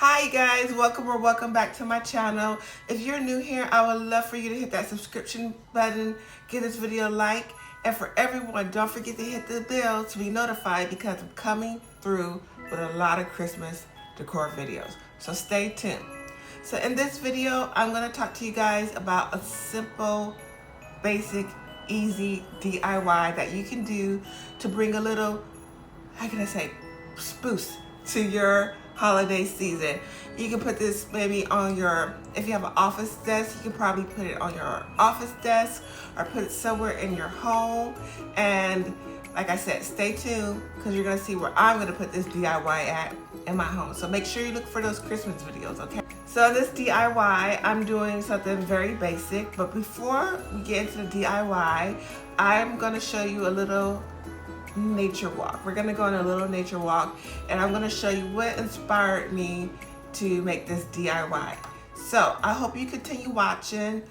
Hi guys, welcome back to my channel. If you're new here, I would love for you to hit that subscription button, give this video a like, and for everyone, don't forget to hit the bell to be notified because I'm coming through with a lot of Christmas decor videos. So stay tuned. So in this video, I'm going to talk to you guys about a simple, basic, easy DIY that you can do to bring a little, how can I say, spruce to your holiday season. You can put this maybe on your, if you have an office desk, you can probably put it on your office desk or put it somewhere in your home. And like I said, stay tuned because you're gonna see where I'm gonna put this DIY at in my home. So make sure you look for those Christmas videos, okay? So this DIY, I'm doing something very basic, but before we get into the DIY, I'm gonna show you a little nature walk. We're gonna go on a little nature walk and I'm gonna show you what inspired me to make this DIY. So I hope you continue watching.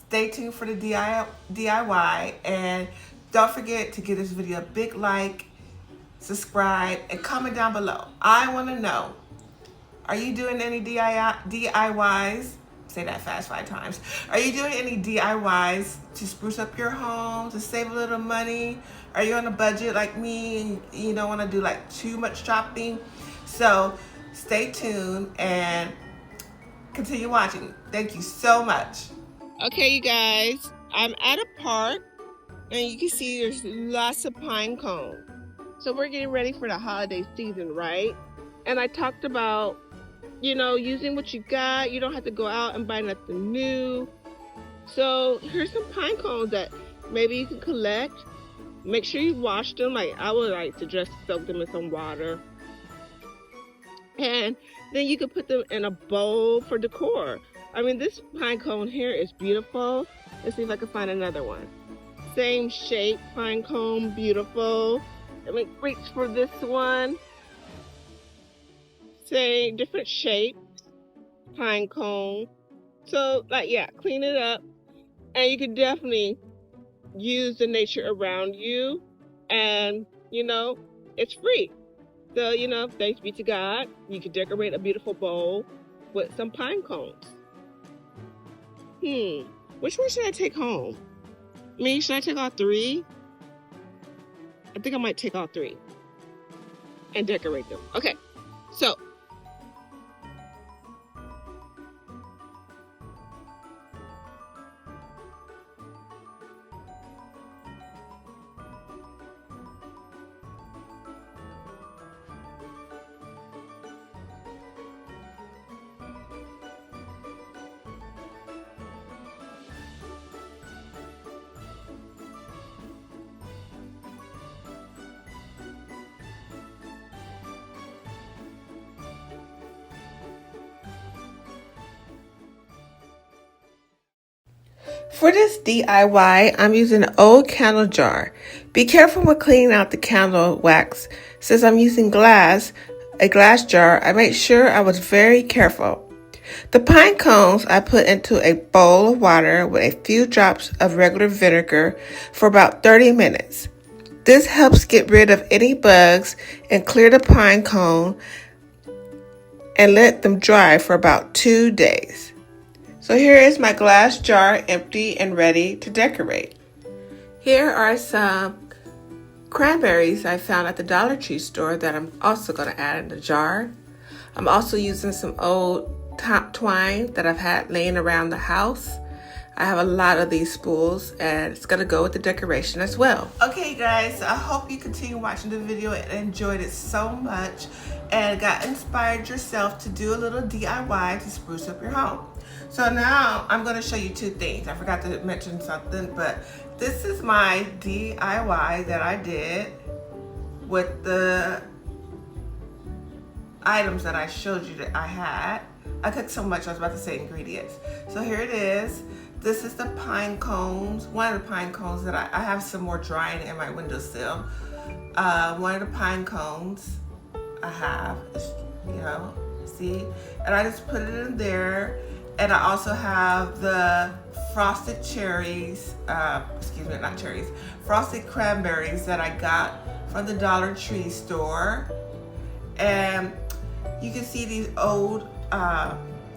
Stay tuned for the DIY and don't forget to give this video a big like, subscribe, and comment down below. I want to know, are you doing any DIYs? Say that fast 5 times. Are you doing any DIYs to spruce up your home, to save a little money? Are you on a budget like me and you don't want to do like too much shopping? So stay tuned and continue watching. Thank you so much. Okay, you guys, I'm at a park and you can see there's lots of pine cones. So we're getting ready for the holiday season, right? And I talked about, using what you got. You don't have to go out and buy nothing new. So here's some pine cones that maybe you can collect. Make sure you wash them. Like I would like to just soak them in some water. And then you can put them in a bowl for decor. I mean, this pine cone here is beautiful. Let's see if I can find another one. Same shape, pine cone, beautiful. Let me reach for this one. Same, different shape, pine cone. So, clean it up. And you can definitely use the nature around you. And, it's free. So, thanks be to God, you can decorate a beautiful bowl with some pine cones. Which one should I take home? Should I take all 3? I think I might take all 3 and decorate them. Okay, so for this DIY, I'm using an old candle jar. Be careful with cleaning out the candle wax. Since I'm using a glass jar, I made sure I was very careful. The pine cones I put into a bowl of water with a few drops of regular vinegar for about 30 minutes. This helps get rid of any bugs and clear the pine cone and let them dry for about 2 days. So here is my glass jar empty and ready to decorate. Here are some cranberries I found at the Dollar Tree store that I'm also going to add in the jar. I'm also using some old twine that I've had laying around the house. I have a lot of these spools and it's going to go with the decoration as well. Okay guys, so I hope you continue watching the video and enjoyed it so much and got inspired yourself to do a little DIY to spruce up your home. So now I'm going to show you 2 things. I forgot to mention something, but this is my DIY that I did with the items that I showed you that I had. I cooked so much I was about to say ingredients. So here it is. This is the pine cones, one of the pine cones that I have some more drying in my windowsill. One of the pine cones I have, see? And I just put it in there. And I also have the frosted cherries, not cherries, frosted cranberries that I got from the Dollar Tree store. And You can see these old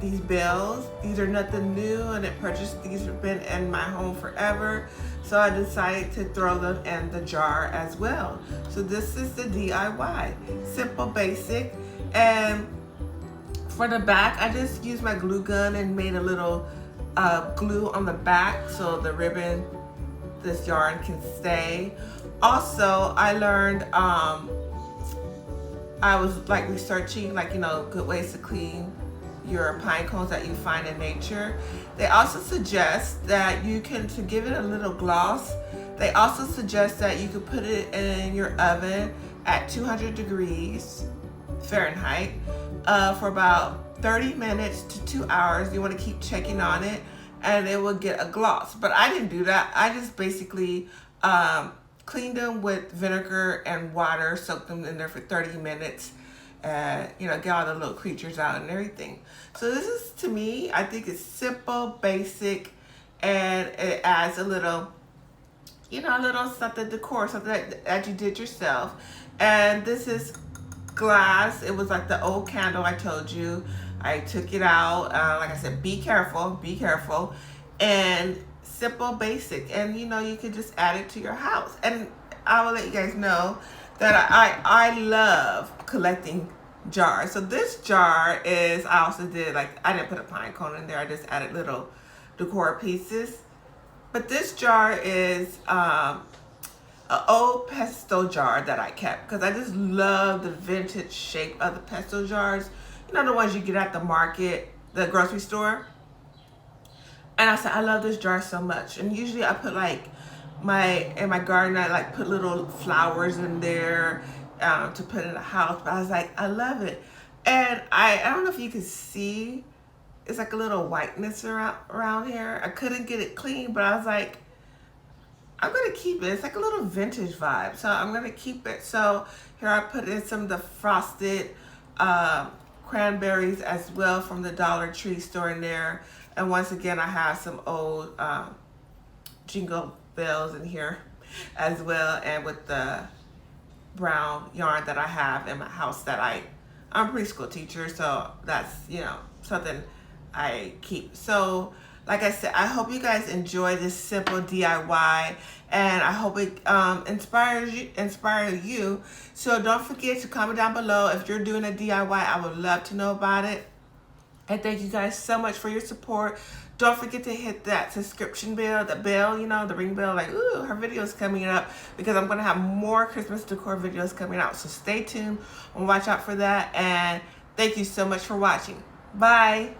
these bells. These are nothing new, and I purchased these. Have been in my home forever, so I decided to throw them in the jar as well. So this is the DIY, simple, basic. And for the back, I just used my glue gun and made a little glue on the back so the ribbon, this yarn, can stay. Also, I learned I was like researching, like, you know, good ways to clean your pine cones that you find in nature. They also suggest that you can, to give it a little gloss, they also suggest that you could put it in your oven at 200 degrees Fahrenheit for about 30 minutes to 2 hours. You want to keep checking on it and it will get a gloss. But I didn't do that. I just basically cleaned them with vinegar and water, soaked them in there for 30 minutes, and, you know, get all the little creatures out and everything. So this is, to me, I think it's simple, basic, and it adds a little, you know, a little something decor, something that you did yourself. And this is glass. It was like the old candle I told you. I took it out. Like I said, be careful, and simple, basic. And, you know, you could just add it to your house. And I will let you guys know that I love collecting jars. So this jar is, I also did, like, I didn't put a pine cone in there. I just added little decor pieces. But this jar is an old pesto jar that I kept because I just love the vintage shape of the pesto jars. You know, the ones you get at the market, the grocery store. And I said, I love this jar so much. And usually I put like in my garden, I like put little flowers in there to put in the house. But I was like, I love it. And I don't know if you can see, it's like a little whiteness around here. I couldn't get it clean, but I was like, I'm gonna keep it. It's like a little vintage vibe. So I'm gonna keep it. So here I put in some of the frosted cranberries as well from the Dollar Tree store in there. And once again, I have some old jingle bells in here as well, and with the brown yarn that I have in my house that I'm a preschool teacher, so that's, you know, something I keep. So like I said, I hope you guys enjoy this simple DIY, and I hope it inspire you. So don't forget to comment down below if you're doing a DIY. I would love to know about it. And thank you guys so much for your support. Don't forget to hit that subscription bell, the bell, you know, the ring bell, like, ooh, her video is coming up, because I'm going to have more Christmas decor videos coming out. So stay tuned and watch out for that. And thank you so much for watching. Bye.